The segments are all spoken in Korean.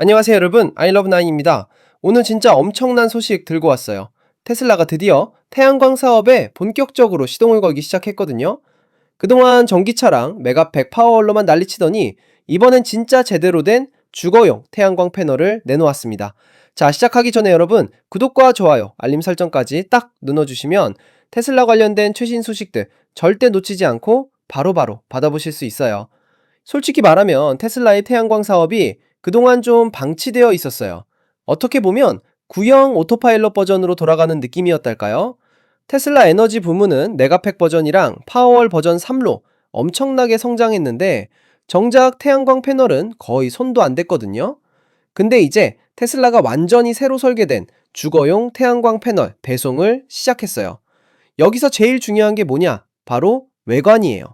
안녕하세요 여러분, 아이러브나인입니다. 오늘 진짜 엄청난 소식 들고 왔어요. 테슬라가 드디어 태양광 사업에 본격적으로 시동을 걸기 시작했거든요. 그동안 전기차랑 메가팩 파워월로만 난리치더니 이번엔 진짜 제대로 된 주거용 태양광 패널을 내놓았습니다. 자, 시작하기 전에 여러분 구독과 좋아요, 알림 설정까지 딱 눌러주시면 테슬라 관련된 최신 소식들 절대 놓치지 않고 바로바로 받아보실 수 있어요. 솔직히 말하면 테슬라의 태양광 사업이 그동안 좀 방치되어 있었어요. 어떻게 보면 구형 오토파일럿 버전으로 돌아가는 느낌이었달까요? 테슬라 에너지 부문은 메가팩 버전이랑 파워월 버전 3로 엄청나게 성장했는데 정작 태양광 패널은 거의 손도 안 댔거든요. 근데 이제 테슬라가 완전히 새로 설계된 주거용 태양광 패널 배송을 시작했어요. 여기서 제일 중요한 게 뭐냐? 바로 외관이에요.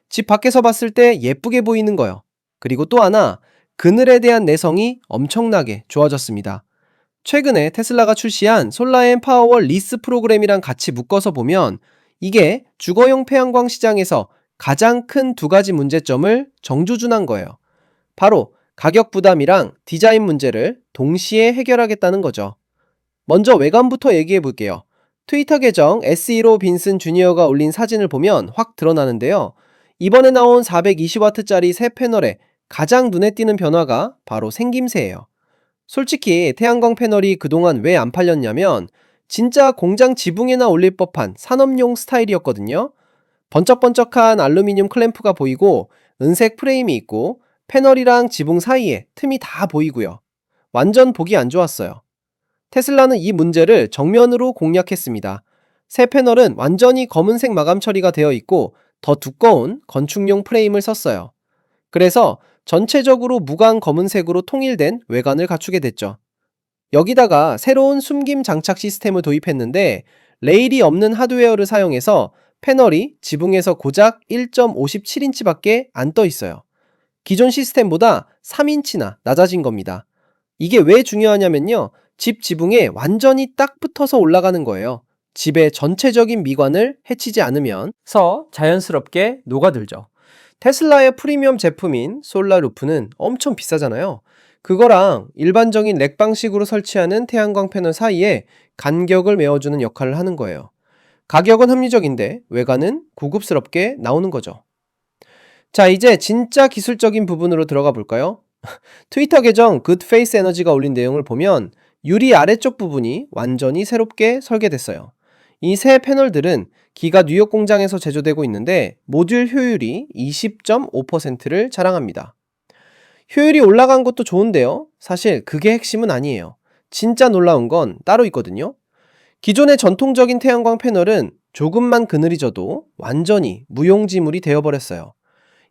집 밖에서 봤을 때 예쁘게 보이는 거요. 그리고 또 하나, 그늘에 대한 내성이 엄청나게 좋아졌습니다. 최근에 테슬라가 출시한 솔라엔 파워월 리스 프로그램이랑 같이 묶어서 보면 이게 주거용 태양광 시장에서 가장 큰 두 가지 문제점을 정주준한 거예요. 바로 가격 부담이랑 디자인 문제를 동시에 해결하겠다는 거죠. 먼저 외관부터 얘기해 볼게요. 트위터 계정 SE로 빈슨 주니어가 올린 사진을 보면 확 드러나는데요. 이번에 나온 420W짜리 새 패널에 가장 눈에 띄는 변화가 바로 생김새예요. 솔직히 태양광 패널이 그동안 왜 안 팔렸냐면 진짜 공장 지붕에나 올릴 법한 산업용 스타일이었거든요. 번쩍번쩍한 알루미늄 클램프가 보이고 은색 프레임이 있고 패널이랑 지붕 사이에 틈이 다 보이고요. 완전 보기 안 좋았어요. 테슬라는 이 문제를 정면으로 공략했습니다. 새 패널은 완전히 검은색 마감 처리가 되어 있고 더 두꺼운 건축용 프레임을 썼어요. 그래서 전체적으로 무광 검은색으로 통일된 외관을 갖추게 됐죠. 여기다가 새로운 숨김 장착 시스템을 도입했는데 레일이 없는 하드웨어를 사용해서 패널이 지붕에서 고작 1.57인치밖에 안 떠 있어요. 기존 시스템보다 3인치나 낮아진 겁니다. 이게 왜 중요하냐면요. 집 지붕에 완전히 딱 붙어서 올라가는 거예요. 집의 전체적인 미관을 해치지 않으면서 자연스럽게 녹아들죠. 테슬라의 프리미엄 제품인 솔라루프는 엄청 비싸잖아요. 그거랑 일반적인 렉 방식으로 설치하는 태양광 패널 사이에 간격을 메워주는 역할을 하는 거예요. 가격은 합리적인데 외관은 고급스럽게 나오는 거죠. 자, 이제 진짜 기술적인 부분으로 들어가 볼까요? 트위터 계정 굿페이스 에너지가 올린 내용을 보면 유리 아래쪽 부분이 완전히 새롭게 설계됐어요. 이 새 패널들은 기가 뉴욕 공장에서 제조되고 있는데 모듈 효율이 20.5%를 자랑합니다. 효율이 올라간 것도 좋은데요. 사실 그게 핵심은 아니에요. 진짜 놀라운 건 따로 있거든요. 기존의 전통적인 태양광 패널은 조금만 그늘이 져도 완전히 무용지물이 되어버렸어요.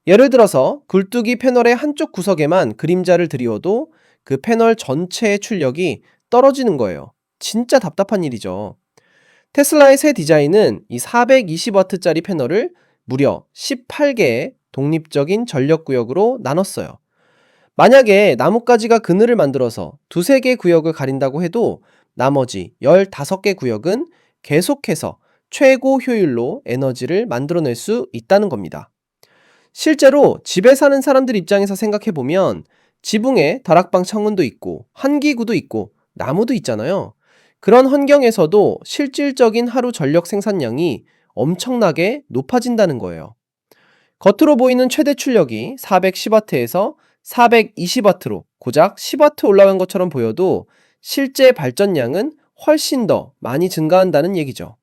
예를 들어서 굴뚝이 패널의 한쪽 구석에만 그림자를 드리워도 그 패널 전체의 출력이 떨어지는 거예요. 진짜 답답한 일이죠. 테슬라의 새 디자인은 이 420W짜리 패널을 무려 18개의 독립적인 전력 구역으로 나눴어요. 만약에 나뭇가지가 그늘을 만들어서 두세 개 구역을 가린다고 해도 나머지 15개 구역은 계속해서 최고 효율로 에너지를 만들어낼 수 있다는 겁니다. 실제로 집에 사는 사람들 입장에서 생각해보면 지붕에 다락방 창문도 있고 한기구도 있고 나무도 있잖아요. 그런 환경에서도 실질적인 하루 전력 생산량이 엄청나게 높아진다는 거예요. 겉으로 보이는 최대 출력이 410W에서 420W로 고작 10W 올라간 것처럼 보여도 실제 발전량은 훨씬 더 많이 증가한다는 얘기죠.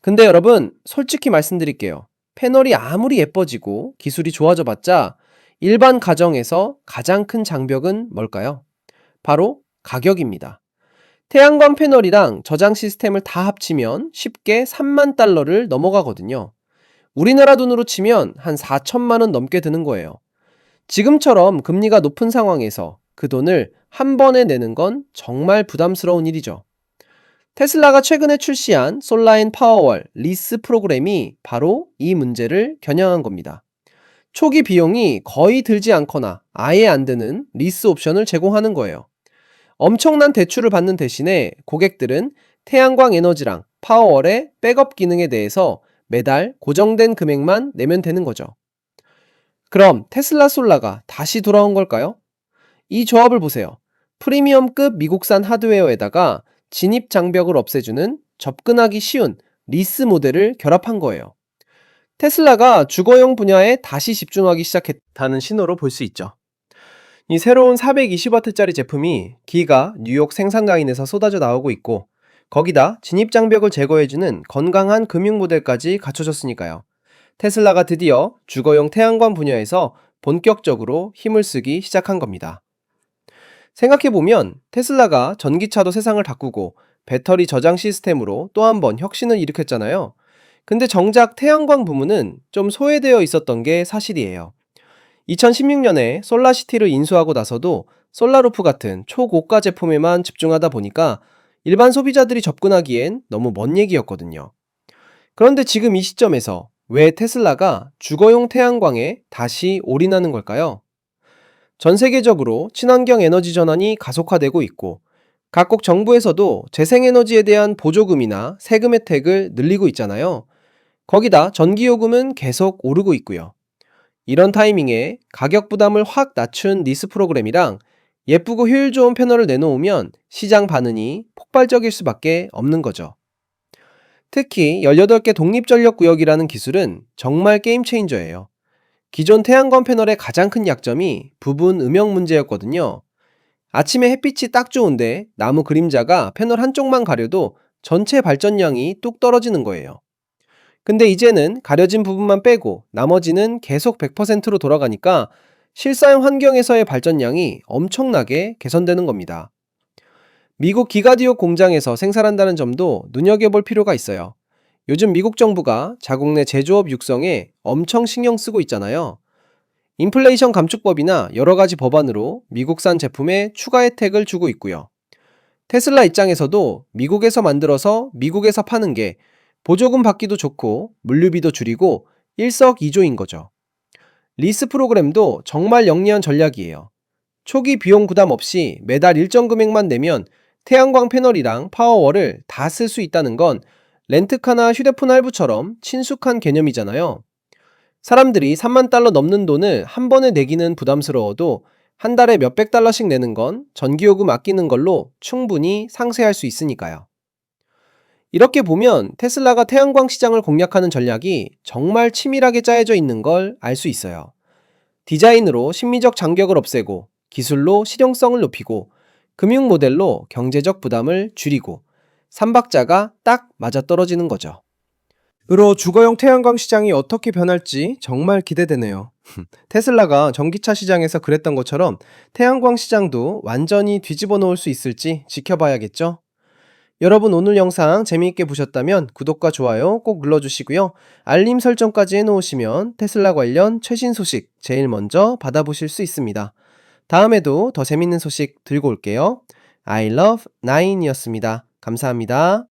근데 여러분, 솔직히 말씀드릴게요. 패널이 아무리 예뻐지고 기술이 좋아져 봤자 일반 가정에서 가장 큰 장벽은 뭘까요? 바로 가격입니다. 태양광 패널이랑 저장 시스템을 다 합치면 쉽게 3만 달러를 넘어가거든요. 우리나라 돈으로 치면 한 4천만 원 넘게 드는 거예요. 지금처럼 금리가 높은 상황에서 그 돈을 한 번에 내는 건 정말 부담스러운 일이죠. 테슬라가 최근에 출시한 솔라인 파워월 리스 프로그램이 바로 이 문제를 겨냥한 겁니다. 초기 비용이 거의 들지 않거나 아예 안 드는 리스 옵션을 제공하는 거예요. 엄청난 대출을 받는 대신에 고객들은 태양광 에너지랑 파워월의 백업 기능에 대해서 매달 고정된 금액만 내면 되는 거죠. 그럼 테슬라 솔라가 다시 돌아온 걸까요? 이 조합을 보세요. 프리미엄급 미국산 하드웨어에다가 진입 장벽을 없애주는 접근하기 쉬운 리스 모델을 결합한 거예요. 테슬라가 주거용 분야에 다시 집중하기 시작했다는 신호로 볼 수 있죠. 이 새로운 420W짜리 제품이 기가 뉴욕 생산라인에서 쏟아져 나오고 있고, 거기다 진입 장벽을 제거해주는 건강한 금융 모델까지 갖춰졌으니까요. 테슬라가 드디어 주거용 태양광 분야에서 본격적으로 힘을 쓰기 시작한 겁니다. 생각해보면 테슬라가 전기차도 세상을 바꾸고 배터리 저장 시스템으로 또 한 번 혁신을 일으켰잖아요. 근데 정작 태양광 부문은 좀 소외되어 있었던 게 사실이에요. 2016년에 솔라시티를 인수하고 나서도 솔라루프 같은 초고가 제품에만 집중하다 보니까 일반 소비자들이 접근하기엔 너무 먼 얘기였거든요. 그런데 지금 이 시점에서 왜 테슬라가 주거용 태양광에 다시 올인하는 걸까요? 전 세계적으로 친환경 에너지 전환이 가속화되고 있고, 각국 정부에서도 재생에너지에 대한 보조금이나 세금 혜택을 늘리고 있잖아요. 거기다 전기요금은 계속 오르고 있고요. 이런 타이밍에 가격 부담을 확 낮춘 리스 프로그램이랑 예쁘고 효율 좋은 패널을 내놓으면 시장 반응이 폭발적일 수밖에 없는 거죠. 특히 18개 독립전력구역이라는 기술은 정말 게임 체인저예요. 기존 태양광 패널의 가장 큰 약점이 부분 음영 문제였거든요. 아침에 햇빛이 딱 좋은데 나무 그림자가 패널 한쪽만 가려도 전체 발전량이 뚝 떨어지는 거예요. 근데 이제는 가려진 부분만 빼고 나머지는 계속 100%로 돌아가니까 실사용 환경에서의 발전량이 엄청나게 개선되는 겁니다. 미국 기가디옥 공장에서 생산한다는 점도 눈여겨볼 필요가 있어요. 요즘 미국 정부가 자국 내 제조업 육성에 엄청 신경 쓰고 있잖아요. 인플레이션 감축법이나 여러 가지 법안으로 미국산 제품에 추가 혜택을 주고 있고요. 테슬라 입장에서도 미국에서 만들어서 미국에서 파는 게 보조금 받기도 좋고 물류비도 줄이고 일석이조인 거죠. 리스 프로그램도 정말 영리한 전략이에요. 초기 비용 부담 없이 매달 일정 금액만 내면 태양광 패널이랑 파워월을 다 쓸 수 있다는 건 렌트카나 휴대폰 할부처럼 친숙한 개념이잖아요. 사람들이 3만 달러 넘는 돈을 한 번에 내기는 부담스러워도 한 달에 몇백 달러씩 내는 건 전기요금 아끼는 걸로 충분히 상쇄할 수 있으니까요. 이렇게 보면 테슬라가 태양광 시장을 공략하는 전략이 정말 치밀하게 짜여져 있는 걸 알 수 있어요. 디자인으로 심미적 장벽을 없애고, 기술로 실용성을 높이고, 금융 모델로 경제적 부담을 줄이고, 삼박자가 딱 맞아떨어지는 거죠. 으로 주거용 태양광 시장이 어떻게 변할지 정말 기대되네요. 테슬라가 전기차 시장에서 그랬던 것처럼 태양광 시장도 완전히 뒤집어 놓을 수 있을지 지켜봐야겠죠? 여러분, 오늘 영상 재미있게 보셨다면 구독과 좋아요 꼭 눌러주시고요. 알림 설정까지 해놓으시면 테슬라 관련 최신 소식 제일 먼저 받아보실 수 있습니다. 다음에도 더 재밌는 소식 들고 올게요. I love 9이었습니다. 감사합니다.